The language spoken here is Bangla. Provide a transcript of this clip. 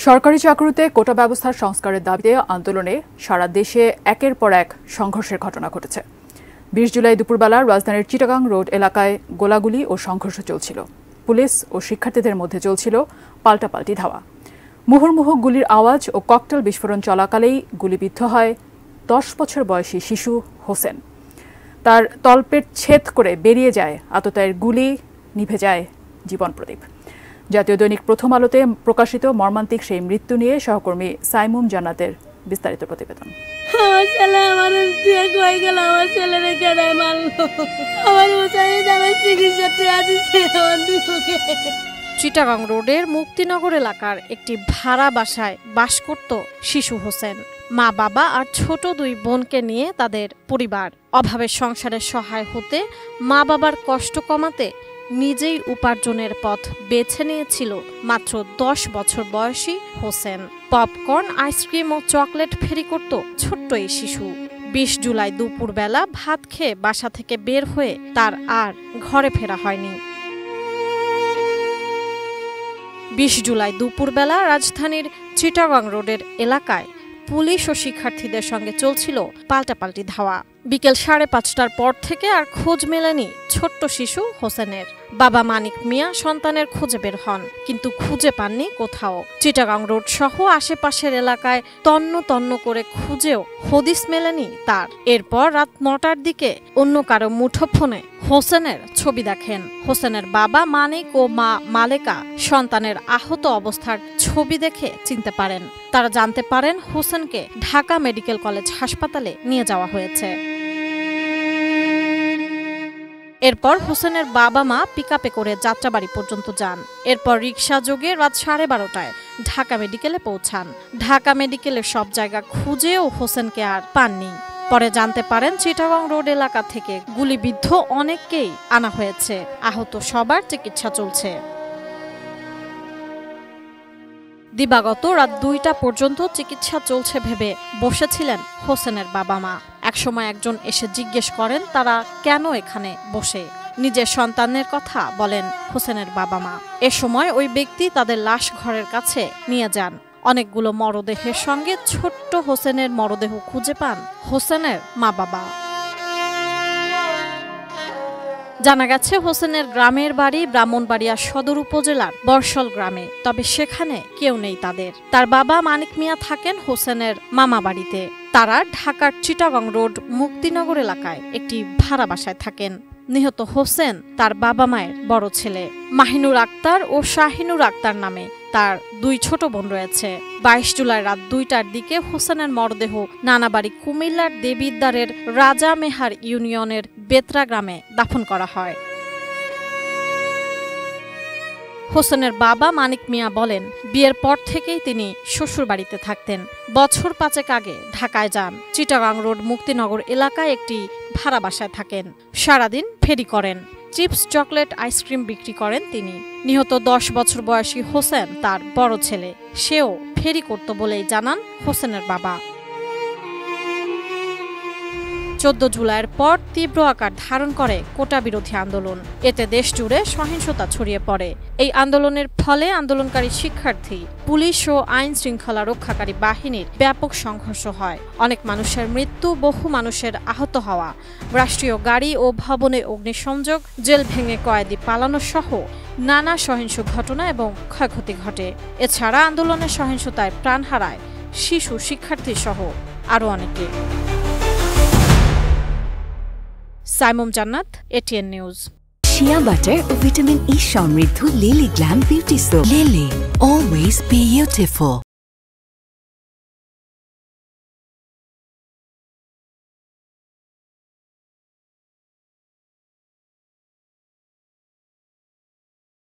সরকারি চাকরিতে কোটা ব্যবস্থার সংস্কারের দাবিতে আন্দোলনে সারা দেশে একের পর এক সংঘর্ষের ঘটনা ঘটেছে। ২০ জুলাই দুপুরবেলা রাজধানীর চিটাগাং রোড এলাকায় গোলাগুলি ও সংঘর্ষ চলছিল। পুলিশ ও শিক্ষার্থীদের মধ্যে চলছিল পাল্টাপাল্টি ধাওয়া। মুহুর্মুহু গুলির আওয়াজ ও ককটেল বিস্ফোরণ চলাকালেই গুলিবিদ্ধ হয় ১০ বছর বয়সী শিশু হোসেন। তার তলপেট ছেদ করে বেরিয়ে যায় আততায়ীর গুলি, নিভে যায় জীবন প্রদীপ। জাতীয় দৈনিক প্রথম আলোতে প্রকাশিত মর্মান্তিক সেই মৃত্যু নিয়ে সহকর্মী সাইমুম জান্নাতের বিস্তারিত প্রতিবেদন। আমার ছেলে আমার দিয়ে কই গেল, আমার ছেলেরে কেডায় মারলো, আমার উচাই আমার চিকিৎসাতে আছে আমার দিকে। চিটাগাং রোডের মুক্তিনগর এলাকার একটি ভাড়া বাসায় বাস করত শিশু হোসেন। মা বাবা আর ছোট দুই বোনকে নিয়ে তাদের পরিবার। অভাবের সংসারের সহায় হতে মা বাবার কষ্ট কমাতে নিজেই উপার্জনের পথ বেছে নিয়েছিল মাত্র ১০ বছর বয়সী হোসেন। পপকর্ন, আইসক্রিম ও চকলেট ফেরি করত ছোট্ট এই শিশু। ২০ জুলাই দুপুরবেলা ভাত খেয়ে বাসা থেকে বের হয়ে তার আর ঘরে ফেরা হয়নি। ২০ জুলাই দুপুরবেলা রাজধানীর চিটাগাং রোডের এলাকায় পুলিশ ও শিক্ষার্থীদের সঙ্গে চলছিল পাল্টাপাল্টি ধাওয়া। বিকেল ৫:৩০টার পর থেকে আর খোঁজ মেলেনি ছোট্ট শিশু হোসেনের। বাবা মানিক মিয়া সন্তানের খোঁজে বের হন, কিন্তু খুঁজে পাননি কোথাও। চিটাগাং রোড সহ আশেপাশের এলাকায় তন্ন তন্ন করে খুঁজেও হদিস মেলেনি তার। এরপর রাত ৯টার দিকে অন্য কারো মুঠোফোনে হোসেনের ছবি দেখেন। হোসেনের বাবা মানিক ও মা মালেকা সন্তানের আহত অবস্থার ছবি দেখে চিনতে পারেন। তারা জানতে পারেন হোসেনকে ঢাকা মেডিকেল কলেজ হাসপাতালে নিয়ে যাওয়া হয়েছে। এরপর হোসেনের বাবা মা পিকআপে করে যাত্রাবাড়ি পর্যন্ত যান। এরপর রিকশা যোগে রাত ১২:৩০টায় ঢাকা মেডিকেলে পৌঁছান। ঢাকা মেডিকেলের সব জায়গা খুঁজেও হোসেনকে আর পাননি। পরে জানতে পারেন চিটাগাং রোড এলাকা থেকে গুলিবিদ্ধ অনেককেই আনা হয়েছে। আহত সবার চিকিৎসা চলছে। দিবাগত রাত ২টা পর্যন্ত চিকিৎসা চলছে ভেবে বসেছিলেন হোসেনের বাবা মা। একসময় একজন এসে জিজ্ঞেস করেন তারা কেন এখানে বসে। নিজের সন্তানের কথা বলেন হোসেনের বাবা মা। এ সময় ওই ব্যক্তি তাদের লাশ ঘরের কাছে নিয়ে যান। অনেকগুলো মরদেহের সঙ্গে ছোট্ট হোসেনের মরদেহ খুঁজে পান হোসেনের মা বাবা। জানা গেছে হোসেনের গ্রামের বাড়ি ব্রাহ্মণবাড়িয়া সদর উপজেলার বর্ষল গ্রামে। তবে সেখানে কেউ নেই তাদের। তার বাবা মানিক মিয়া থাকেন হোসেনের মামা বাড়িতে। তারা ঢাকার চিটাগাং রোড মুক্তিনগর এলাকায় একটি ভাড়া বাসায় থাকেন। নিহত হোসেন তার বাবা মায়ের বড় ছেলে। মাহিনুর আক্তার ও শাহিনুর আক্তার নামে তার দুই ছোট বোন রয়েছে। ২২ জুলাই রাত ২টার দিকে হোসেনের মরদেহ নানাবাড়ি কুমিল্লার দেবিদ্বারের রাজা মেহার ইউনিয়নের বেতরা গ্রামে দাফন করা হয়। হোসেনের বাবা মানিক মিয়া বলেন, বিয়ের পর থেকেই তিনি শ্বশুর বাড়িতে থাকতেন। বছর ৫ আগে ঢাকায় যান। চিটাগাং রোড মুক্তিনগর এলাকায় একটি ভাড়া বাসায় থাকেন। সারাদিন ফেরি করেন। চিপস, চকলেট, আইসক্রিম বিক্রি করেন তিনি। নিহত ১০ বছর বয়সী হোসেন তার বড় ছেলে। সেও ফেরি করত বলেই জানান হোসেনের বাবা। ১৪ জুলাইয়ের পর তীব্র আকার ধারণ করে কোটা বিরোধী আন্দোলন। এতে দেশ জুড়ে সহিংসতা ছড়িয়ে পড়ে। এই আন্দোলনের ফলে আন্দোলনকারী শিক্ষার্থী, পুলিশ ও আইন শৃঙ্খলা রক্ষাকারী বাহিনীর ব্যাপক সংঘর্ষ হয়। অনেক মানুষের মৃত্যু, বহু মানুষের আহত হওয়া, রাষ্ট্রীয় গাড়ি ও ভবনে অগ্নিসংযোগ, জেল ভেঙে কয়েদি পালানো সহ নানা সহিংস ঘটনা এবং ক্ষয়ক্ষতি ঘটে। এছাড়া আন্দোলনের সহিংসতায় প্রাণ হারায় শিশু, শিক্ষার্থী সহ আরও অনেকে। সাইমুম জান্নাত, এটিএন নিউজ। শিয়া বাটার ও ভিটামিন ই সমৃদ্ধ lily glam beauty soap. Lily, always beautiful.